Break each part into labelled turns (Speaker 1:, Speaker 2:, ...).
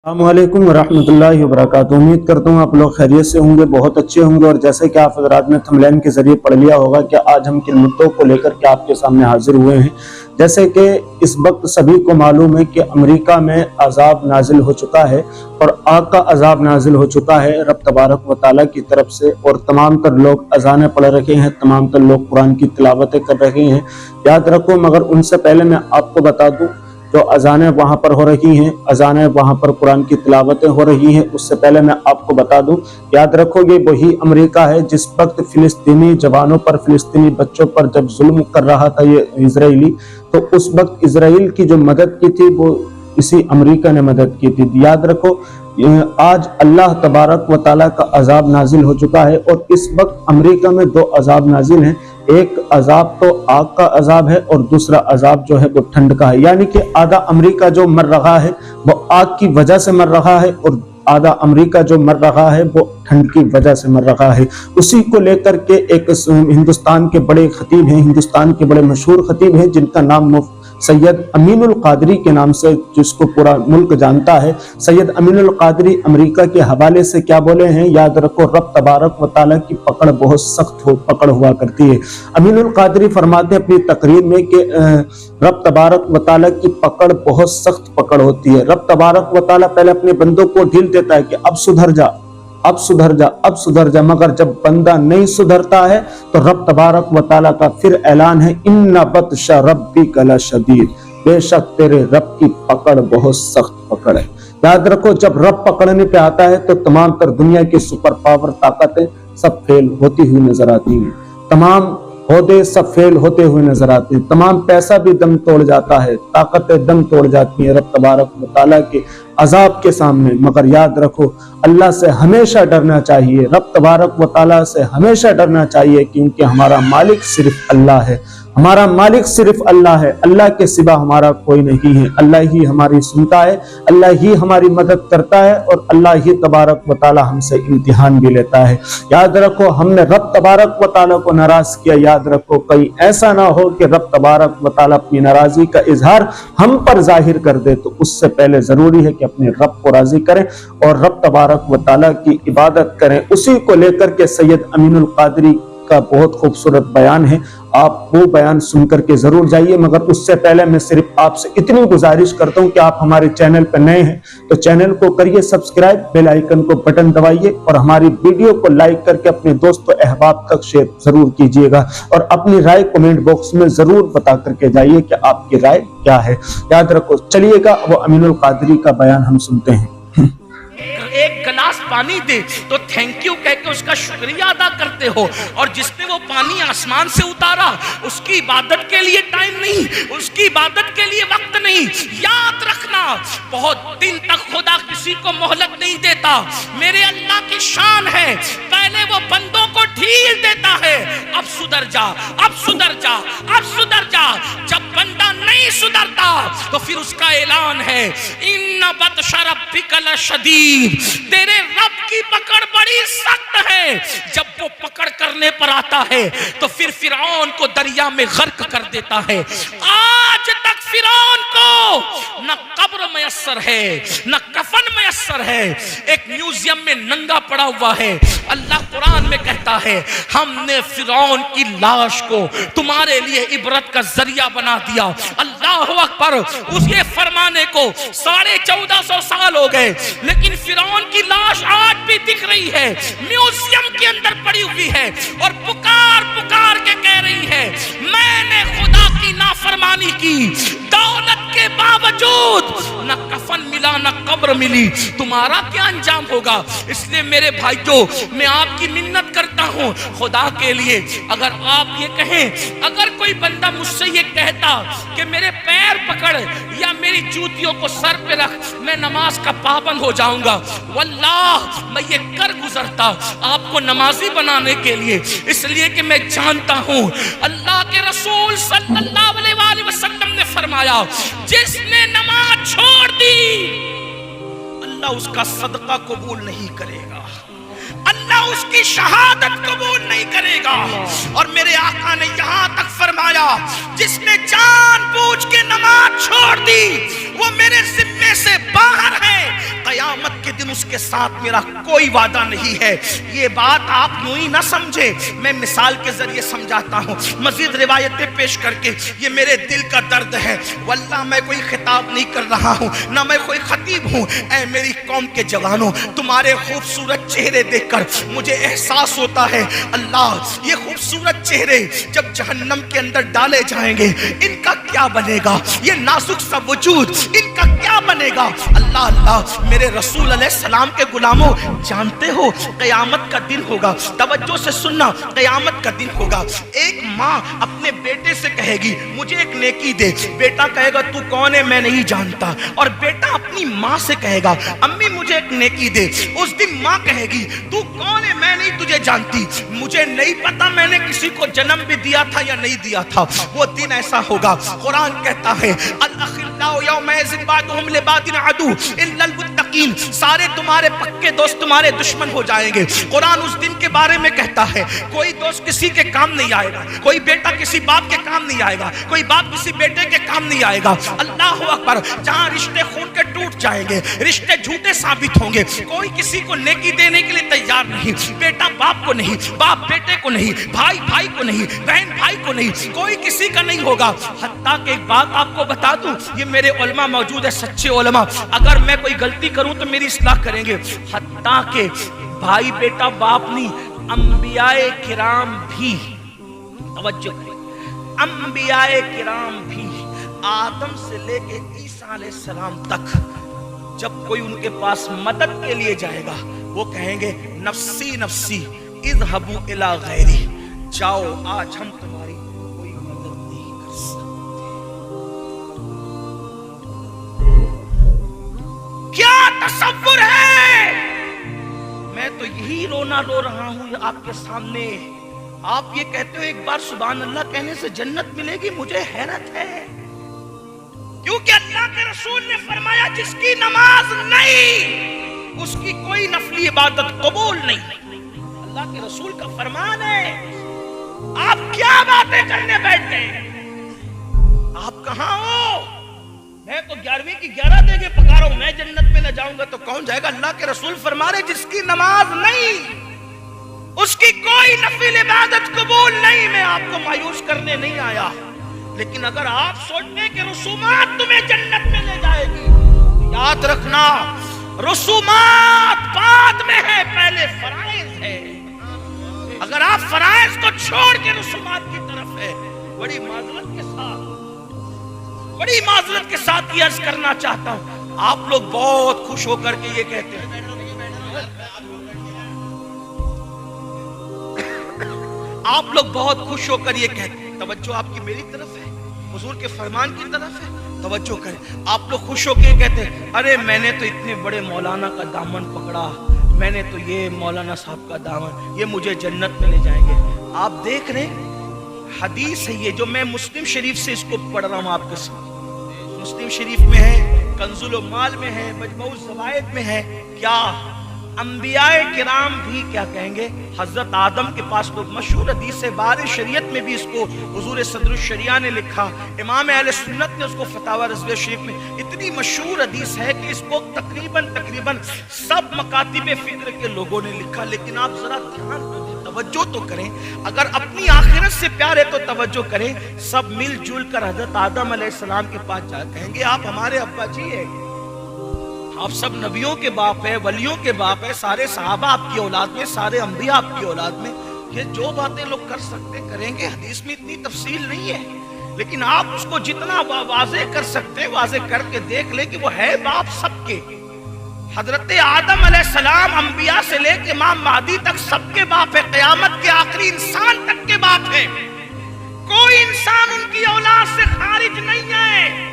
Speaker 1: अस्सलामुअलैकुम वरहमतुल्लाहि वबरकातुहू। उम्मीद करता हूँ आप लोग खैरियत से होंगे, बहुत अच्छे होंगे। और जैसे कि आप हज़रात ने थंबनेल के जरिए पढ़ लिया होगा कि आज हम किन मुद्दों को लेकर के आपके सामने हाजिर हुए हैं। जैसे कि इस वक्त सभी को मालूम है कि अमेरिका में अजाब नाजिल हो चुका है और आग का अजाब नाजिल हो चुका है रब तबारक व तआला की तरफ से। और तमाम तर लोग अजानें पढ़ रखे हैं, तमाम तर लोग कुरान की तिलावतें कर रहे हैं। याद रखो, मगर उनसे पहले मैं आपको बता दूं, जो अजानें वहाँ पर हो रही हैं, अजानें वहाँ पर कुरान की तिलावतें हो रही हैं, उससे पहले मैं आपको बता दूं, याद रखोगे वही अमेरिका है जिस वक्त फिलिस्तीनी जवानों पर, फिलिस्तीनी बच्चों पर जब जुल्म कर रहा था ये इजराइली, तो उस वक्त इजराइल की जो मदद की थी वो इसी अमेरिका ने मदद की थी। याद रखो, आज अल्लाह तबारक व ताला का अजाब नाजिल हो चुका है और इस वक्त अमेरिका में दो अजाब नाजिल हैं। एक अजाब तो आग का अजाब है और दूसरा अजाब जो है वो ठंड का है। यानी कि आधा अमेरिका जो मर रहा है वो आग की वजह से मर रहा है और आधा अमेरिका जो मर रहा है वो ठंड की वजह से मर रहा है। उसी को लेकर के एक हिंदुस्तान के बड़े खतीब हैं, हिंदुस्तान के बड़े मशहूर खतीब हैं जिनका नाम सैयद अमीनुल कादरी के नाम से, जिसको पूरा मुल्क जानता है। सैयद अमीनुल कादरी अमेरिका के हवाले से क्या बोले हैं, याद रखो, रब तबारक व तआला की पकड़ बहुत सख्त पकड़ हुआ करती है। अमीनुल कादरी फरमाते हैं अपनी तकरीर में कि रब तबारक व तआला की पकड़ बहुत सख्त पकड़ होती है। रब तबारक व तआला पहले अपने बंदों को ढील देता है कि अब सुधर जा, अब सुधर जा, अब सुधर जा, मगर जब बंदा नहीं सुधरता है तो रब तबारक व तआला का फिर ऐलान है, इन्ना बत्श रब्बिका लशदीद, बेशक तेरे रब की पकड़ बहुत सख्त पकड़ है। याद रखो, जब रब पकड़ने पे आता है तो तमाम तर दुनिया की सुपर पावर ताकतें सब फेल होती हुई नजर आती हैं, तमाम होदे सब फेल होते हुए नजर आते हैं, तमाम पैसा भी दम तोड़ जाता है, ताकतें दम तोड़ जाती हैं रब तबारक व तआला के अजाब के सामने। मगर याद रखो, अल्लाह से हमेशा डरना चाहिए, रब तबारक व तआला से हमेशा डरना चाहिए, क्योंकि हमारा मालिक सिर्फ अल्लाह है, हमारा मालिक सिर्फ अल्लाह है, अल्लाह के सिवा हमारा कोई नहीं है। अल्लाह ही हमारी सुनता है, अल्लाह ही हमारी मदद करता है और अल्लाह ही तबारक व तआला हमसे इम्तिहान भी लेता है। याद रखो, हमने रब तबारक व तआला को नाराज किया, याद रखो कहीं ऐसा ना हो कि रब तबारक व तआला अपनी नाराजगी का इजहार हम पर जाहिर कर दे। तो उससे पहले जरूरी है कि अपने रब को राजी करें और रब तबारक व तआला की इबादत करें। उसी को लेकर के सैयद अमीनुल कादरी का बहुत खूबसूरत बयान है, आप वो बयान सुन करके जरूर जाइए। मगर उससे पहले मैं सिर्फ आपसे इतनी गुजारिश करता हूं कि आप हमारे चैनल पर नए हैं तो चैनल को करिए सब्सक्राइब, बेल आइकन को बटन दबाइए और हमारी वीडियो को लाइक करके अपने दोस्तों अहबाब तक शेयर जरूर कीजिएगा और अपनी राय कमेंट बॉक्स में जरूर बता करके जाइए कि आपकी राय क्या है। याद रखो, चलिएगा वो अमीनुल कादरी का बयान हम सुनते हैं।
Speaker 2: एक गिलास पानी दे तो थैंक यू कह के उसका शुक्रिया अदा करते हो, और जिसने वो पानी आसमान से उतारा उसकी इबादत के लिए टाइम नहीं, उसकी इबादत के लिए वक्त नहीं। याद रखना, बहुत दिन तक खुदा किसी को मोहलत नहीं देता, मेरे अल्लाह की शान है, पहले वो बंदों को ढील देता है, अब सुधर जा, अब सुधर जा, अब सुधर जा। जब बंदा नहीं सुधरता तो फिर उसका ऐलान है, इन्ना बत्श रब्बिका लशदीद, तेरे रब की पकड़ बड़ी सख्त है। जब वो पकड़ करने पर आता है तो फिर फिरौन को दरिया में गर्क कर देता है। आज तक फिरौन को न कब्र मयस्सर है न कफन मयस्सर है, एक म्यूजियम में नंगा पड़ा हुआ है। अल्लाह कुरान में कहता है, हमने फिरौन की लाश को तुम्हारे लिए इबरत का जरिया बना दिया। अल्लाह अकबर, उसे फरमाने को 1450 साल हो गए, लेकिन फिरौन की लाश आज भी दिख रही है, म्यूजियम के अंदर पड़ी हुई है और पुकार पुकार के कह रही है, मैंने खुदा की नाफरमानी की, दौलत के बावजूद न कफन मिला न कब्र मिली, तुम्हारा क्या अंजाम होगा। इसलिए मेरे भाइयों, मैं आपकी मिन्नत करता हूं खुदा के लिए, अगर आप ये कहें, अगर कोई बंदा मुझसे ये कहता कि मेरे पैर पकड़ या मेरी जूतियों को सर पे रख, मैं नमाज का पाबंद हो जाऊंगा, वल्लाह मैं ये कर गुजरता आपको नमाजी बनाने के लिए। इसलिए कि मैं जानता हूं अल्लाह के रसूल सल्लल्लाहु अलैहि वसल्लम ने फरमाया, जिसने नमाज छोड़ दी अल्लाह उसका सदका कबूल नहीं करेगा, अल्लाह उसकी शहादत कबूल नहीं करेगा। और मेरे आका ने यहां तक फरमाया, जिसने जानबूझ के नमाज छोड़ दी वो मेरे जिम्मे से बाहर है, कयामत के दिन उसके साथ मेरा कोई वादा नहीं है। ये बात आप यूं ही ना समझे, मैं मिसाल के जरिए समझाता हूँ, मजीद रिवायतें पेश करके। ये मेरे दिल का दर्द है, वल्लाह मैं कोई खिताब नहीं कर रहा हूँ, ना मैं कोई खतीब हूँ। ऐ मेरी कौम के जवानों, तुम्हारे खूबसूरत चेहरे देखकर मुझे एहसास होता है, अल्लाह ये खूबसूरत चेहरे जब जहन्नम के अंदर डाले जाएंगे इनका क्या बनेगा, ये नाजुक सा वजूद इनका क्या बनेगा। अल्लाह अल्लाह, मेरे रसूल अलैहिस्सलाम के गुलामों, जानते हो क़यामत का दिन होगा, तवज्जो से सुनना, क़यामत का दिन होगा। एक माँ अपने बेटे से कहेगी मुझे एक नेकी दे, बेटा कहेगा तू कौन है मैं नहीं जानता, और बेटा अपनी माँ से कहेगा अम्मी मुझे एक नेकी दे। उस दिन माँ कहेगी तू कौन है मैं नहीं तुझे जानती, मुझे नहीं पता मैंने किसी को जन्म भी दिया था या नहीं दिया था। वो दिन ऐसा होगा, कुरान कहता है अल-अखिल्लाउ यौमइज़िन बादुहुम लिबादिन अदू इल्लल मुत्तकीन, सारे तुम्हारे पक्के दोस्त तुम्हारे दुश्मन हो जाएंगे। कुरान उस दिन के बारे में कहता है कोई दोस्त किसी के काम नहीं आएगा, कोई बेटा किसी बाप के काम नहीं आएगा, कोई बाप किसी बेटे के काम नहीं आएगा। अल्लाह अकबर, जहां रिश्ते खून के टूट जाएंगे, रिश्ते झूठे साबित होंगे, कोई किसी को नेकी देने के लिए तैयार नहीं, बेटा बाप को नहीं, बाप बेटे को नहीं, भाई भाई को नहीं, बहन भाई को नहीं, कोई किसी का नहीं होगा। हत्ता कि एक बात आपको बता दूं, ये मेरे उलमा मौजूद है, सच्चे उलमा, अगर मैं कोई गलती करूं तो मेरी इस्लाह करेंगे। हत्ता के भाई बेटा बाप नहीं, अंबियाए किराम भी, तवज्जो करें, अंबियाए किराम भी आदम से लेके ईसा अलैहिस्सलाम तक जब कोई उनके पास मदद के लिए जाएगा वो कहेंगे नफ्सी नफ्सी इज़हबू इला गैरी, जाओ आज हम तुम्हारी कोई मदद नहीं कर सकते। क्या तसव्वुर है, मैं तो यही रोना रो रहा हूं आपके सामने। आप ये कहते हो एक बार सुभान अल्लाह कहने से जन्नत मिलेगी, मुझे हैरत है, क्योंकि अल्लाह के रसूल ने फरमाया जिसकी नमाज नहीं उसकी कोई नफली इबादत कबूल नहीं। अल्लाह के रसूल का फरमान है। आप क्या बातें करने बैठ गए, आप कहां हो? मैं तो 11वीं की 11 दे के पका रहा हूं, मैं जन्नत में न जाऊंगा तो कौन जाएगा? अल्लाह के रसूल फरमा रहे जिसकी नमाज नहीं उसकी कोई नफिल इबादत कबूल नहीं। मैं आपको मायूस करने नहीं आया, लेकिन अगर आप सोचते कि रसूमात तुम्हें जन्नत में ले जाएगी, याद रखना रसूमात बाद में है, पहले फराइज है। अगर आप फराइज को छोड़ के रसूमात की तरफ है, बड़ी माजरत के साथ ये अर्ज करना चाहता हूं, आप लोग बहुत खुश होकर के ये कहते हैं, आप लोग बहुत खुश होकर ये कहते हैं, तवज्जो आपकी मेरी तरफ है, हुजूर के फरमान की तरफ है, तवज्जो करें। आप लोग खुश होकर कहते हैं अरे मैंने तो इतने बड़े मौलाना का दामन पकड़ा, मैंने तो ये मौलाना साहब का दामन, ये मुझे जन्नत में ले जाएंगे। आप देख रहे हदीस है ये, जो मैं मुस्लिम शरीफ से इसको पढ़ रहा हूँ आपके साथ, मुस्लिम शरीफ में है, कंजुल माल में है, मजमू ज़वाइद में है। क्या अंबियाए किराम भी क्या कहेंगे, हजरत आदम के पास तो मशहूर हदीस है, बार शरीयत में भी इसको हुजूर सदरुल शरिया ने लिखा, इमाम अहले सुन्नत ने उसको फतावा रज़विया शरीफ में, इतनी मशहूर हदीस है कि इसको तकरीबन सब मकातिब फिक्र के लोगों ने लिखा। लेकिन आप जरा ध्यान तो दें, तवज्जो तो करें, अगर अपनी आखिरत से प्यार है तो तवज्जो करें। सब मिलजुल कर हजरत आदम अलैहिस्सलाम के पास जा कहेंगे आप हमारे अब्बा जी है, आप सब नबियों के बाप है, वलियों के बाप है, सारे सहाबा आपकी औलाद में, सारे अंबिया आपकी औलाद में, ये जो बातें लोग कर सकते करेंगे। हदीस में इतनी तफसील नहीं है, लेकिन आप उसको जितना वाज़े कर सकते हैं वाज़े करके देख ले कि वो है बाप सबके। हजरत आदम अलैहिस्सलाम अंबिया से लेके इमाम महदी तक सबके बाप है, क़यामत के आखिरी इंसान तक के बाप है, कोई इंसान उनकी औलाद से खारिज नहीं है।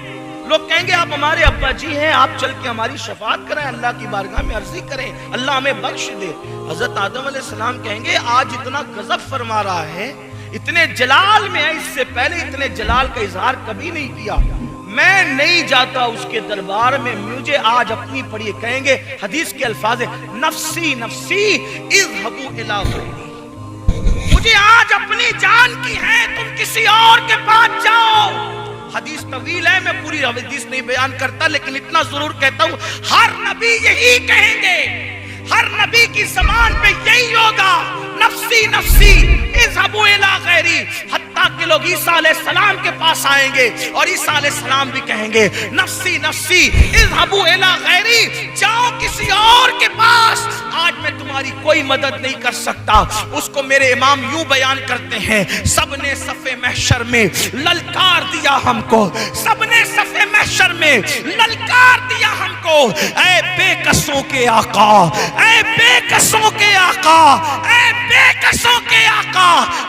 Speaker 2: लोग कहेंगे आप हमारे अब्बा जी हैं, आप चल के हमारी शफात करें, अल्लाह की बारगाह में अर्जी करें, अल्लाह हमें बख्श दे। हजरत आदम अलैहिस्सलाम कहेंगे आज इतना गजब फरमा रहा है, इतने जलाल में है, इससे पहले इतने जलाल का इजहार कभी नहीं किया, मैं नहीं जाता उसके दरबार में, मुझे आज अपनी पढ़िए। कहेंगे हदीस के अल्फाज है नफ्सी नफ्सी इज़हबू इला गैरी, مجھے آج اپنی جان کی ہے، تم کسی اور کے پاس جاؤ. حدیث طویل ہے، میں پوری حدیث نہیں بیان کرتا، لیکن اتنا ضرور کہتا ہوں، ہر نبی یہی کہیں گے، ہر نبی کی زبان پہ یہی ہوگا، نفسی نفسی اذهبوا الی غیری. حتیٰ کہ لوگ عیسیٰ علیہ السلام کے پاس آئیں گے اور عیسیٰ علیہ السلام بھی کہیں گے نفسی نفسی اذهبوا الی غیری، جاؤ کسی اور کے پاس، آج میں تمہاری کوئی مدد نہیں کر سکتا. اس کو میرے امام یوں بیان کرتے ہیں، سب نے صف محشر میں للکار دیا ہم کو، سب نے صف محشر میں للکار دیا ہم کو، اے بے کسوں کے آقا، اے بے کسوں کے آقا، اے بے کسوں کے آقا،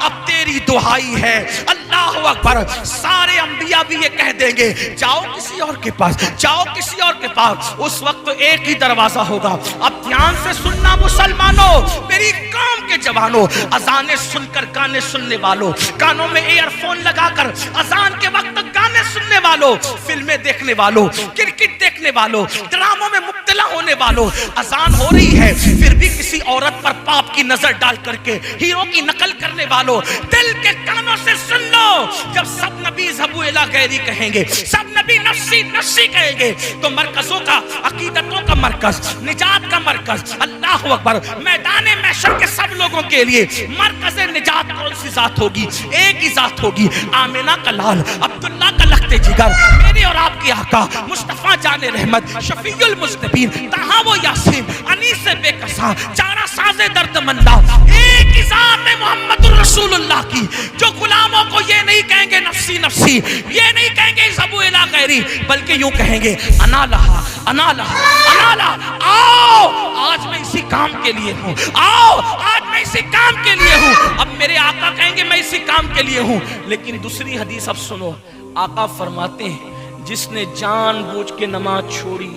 Speaker 2: اب تیری دعائی ہے. اللہ اکبر. سارے انبیاء بھی یہ کہہ دیں گے جاؤ کسی اور کے پاس، جاؤ کسی اور کے پاس. اس وقت تو ایک ہی دروازہ ہوگا. اب دھیان سے سننا مسلمانوں، میری قوم کے جوانوں، اذانیں سن کر گانے سننے والوں، کانوں میں ایئر فون لگا کر اذان کے وقت گانے سننے والوں، فلمیں دیکھنے والوں، کرکٹ دیکھنے والوں، ڈراموں میں مبتلا ہونے والوں، اذان ہو رہی ہے پھر بھی کسی عورت پر پاپ کی نظر ڈال کر کے ہیرو کی نقل کرنے والوں، دل کے کانوں سے سن لو. جب سب نبی اذهبوا الی غیری کہیں گے، سب نبی نفسی نفسی کہیں گے، تو مرکزوں کا، عقیدتوں کا مرکز، نجات کا مرکز، اللہ اکبر، میدان محشر کے سب لوگوں کے لیے مرکز نجات کون سی ذات ہوگی؟ ایک ہی ذات ہوگی، آمینہ کا لال، عبداللہ کا لخت جگر، میرے اور آپ کی آقا مصطفیٰ جان رحمت، شفیع المذنبین، طہا و یاسین، انیس بے کساں، چارہ ساز درد مندہ، ایک ہی ذات ہے محمد الرسول اللہ کی، جو غلاموں کو یہ نہیں کہیں گے نفسی نفسی، یہ نہیں کہیں گے اذهبوا الی غیری، بلکہ یوں کہیں گے انا لہا انا لہا انا لہا. آؤ آج میں اسی کام کے لیے ہوں، آؤ آج میں اسی کام کے لیے ہوں. اب میرے آقا کہیں گے میں اسی کام کے لیے ہوں. لیکن دوسری حدیث اب سنو، آقا فرماتے ہیں جس نے جان بوجھ کے نماز چھوڑی،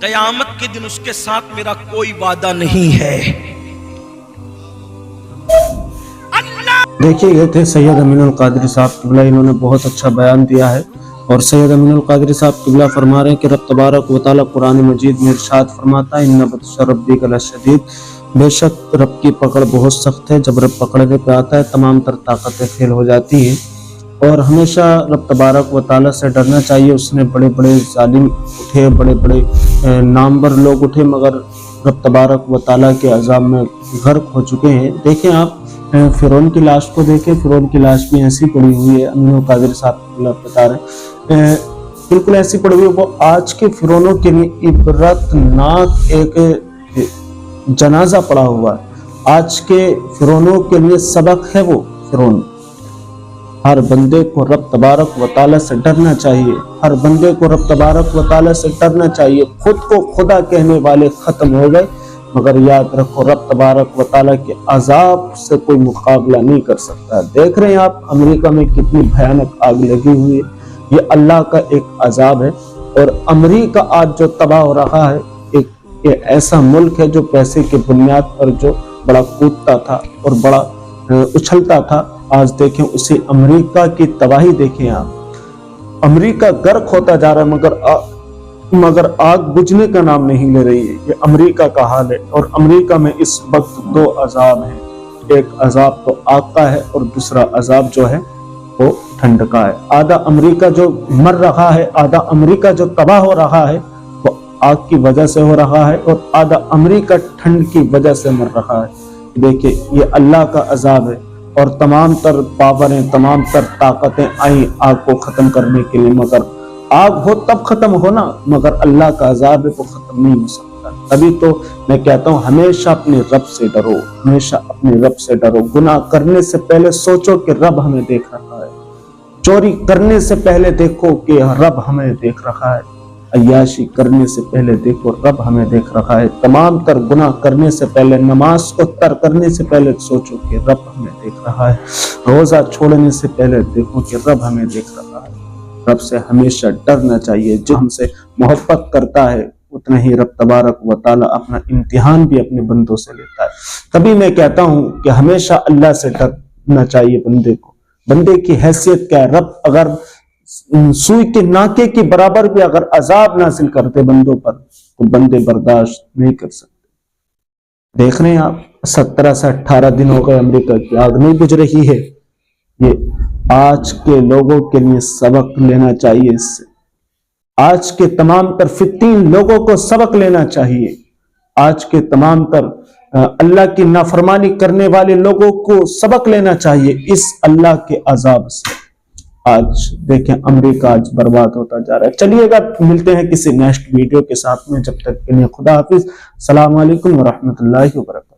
Speaker 2: قیامت کے دن اس کے ساتھ میرا کوئی وعدہ نہیں ہے.
Speaker 1: دیکھیے یہ تھے سید امین القادری صاحب قبلہ، انہوں نے بہت اچھا بیان دیا ہے. اور سید امین القادری صاحب قبلہ فرما رہے ہیں کہ رب تبارک و تعالیٰ قرآن مجید میں ارشاد فرماتا ہے ان بطش ربک لشدید، بے شک رب کی پکڑ بہت سخت ہے. جب رب پکڑنے پہ آتا ہے تمام تر طاقتیں فیل ہو جاتی ہیں. اور ہمیشہ رب تبارک و تعالیٰ سے ڈرنا چاہیے. اس نے بڑے بڑے ظالم اٹھے، بڑے بڑے نامور لوگ اٹھے، مگر رب تبارک و تعالیٰ کے عذاب میں غرق ہو چکے ہیں. دیکھیں آپ فرعون کی لاش کو دیکھیں، فرعون کی لاش بھی ایسی پڑی ہوئی ہے. امین القادری صاحب بتا رہے ہیں بالکل ایسی پڑی ہوئی. وہ آج کے فرعونوں کے لیے عبرت ناک ایک جنازہ پڑا ہوا ہے. آج کے فرعونوں کے لیے سبق ہے وہ فرعون. ہر بندے کو رب تبارک و تعالیٰ سے ڈرنا چاہیے، ہر بندے کو رب تبارک و تعالیٰ سے ڈرنا چاہیے. خود کو خدا کہنے والے ختم ہو گئے، مگر یاد رکھو رب تبارک و تعالیٰ کے عذاب سے کوئی مقابلہ نہیں کر سکتا. دیکھ رہے ہیں آپ امریکہ میں کتنی بھیانک آگ لگی ہوئی ہے. یہ اللہ کا ایک عذاب ہے. اور امریکہ آج جو تباہ ہو رہا ہے، ایک ایسا ملک ہے جو پیسے کے بنیاد پر جو بڑا کودتا تھا اور بڑا اچھلتا تھا، آج دیکھیں اسی امریکہ کی تباہی دیکھیں آپ. امریکہ غرق ہوتا جا رہا ہے مگر آگ بجھنے کا نام نہیں لے رہی ہے. یہ امریکہ کا حال ہے. اور امریکہ میں اس وقت دو عذاب ہیں، ایک عذاب تو آگ کا ہے اور دوسرا عذاب جو ہے وہ ٹھنڈ کا ہے. آدھا امریکہ جو مر رہا ہے، آدھا امریکہ جو تباہ ہو رہا ہے وہ آگ کی وجہ سے ہو رہا ہے، اور آدھا امریکہ ٹھنڈ کی وجہ سے مر رہا ہے. دیکھیں یہ اللہ کا عذاب ہے. اور تمام تر پاوریں، تمام تر طاقتیں آئیں آگ کو ختم کرنے کے لیے، مگر آگ ہو تب ختم ہونا، مگر اللہ کا عذاب ہے وہ ختم نہیں ہو سکتا. تبھی تو میں کہتا ہوں ہمیشہ اپنے رب سے ڈرو، ہمیشہ اپنے رب سے ڈرو. گناہ کرنے سے پہلے سوچو کہ رب ہمیں دیکھ رہا ہے. چوری کرنے سے پہلے دیکھو کہ رب ہمیں دیکھ رہا ہے. عیاشی کرنے سے پہلے دیکھو رب ہمیں دیکھ رہا ہے. تمام تر گناہ کرنے سے پہلے، نماز کو ترک کرنے سے پہلے سوچو کہ رب ہمیں دیکھ رہا ہے. روزہ چھوڑنے سے پہلے دیکھو کہ رب ہمیں دیکھ رہا ہے. رب سے ہمیشہ ڈرنا چاہیے. جو ہم سے محبت کرتا ہے اتنا ہی رب تبارک و تعالیٰ اپنا امتحان بھی اپنے بندوں سے لیتا ہے. تبھی میں کہتا ہوں کہ ہمیشہ اللہ سے ڈرنا چاہیے بندے کو. بندے کی حیثیت کیا ہے؟ رب اگر سوئی کے ناکے کے برابر بھی اگر عذاب نازل کرتے بندوں پر تو بندے برداشت نہیں کر سکتے. دیکھ رہے ہیں آپ 17 से 18 दिन हो गए अमेरिका की आग नहीं बुझ रही है। ये आज के लोगों के लिए सबक लेना चाहिए। इससे आज के तमाम तर फित्तीन लोगों को सबक लेना चाहिए। आज के तमाम तर अल्लाह की नाफरमानी करने वाले लोगों को सबक लेना चाहिए इस अल्लाह के अजाब से। आज देखें अमेरिका आज बर्बाद होता जा रहा है। चलिएगा मिलते हैं किसी नेक्स्ट वीडियो के साथ में, जब तक के लिए खुदा हाफिज। अस्सलाम वालेकुम व रहमतुल्लाहि व बरकातहू।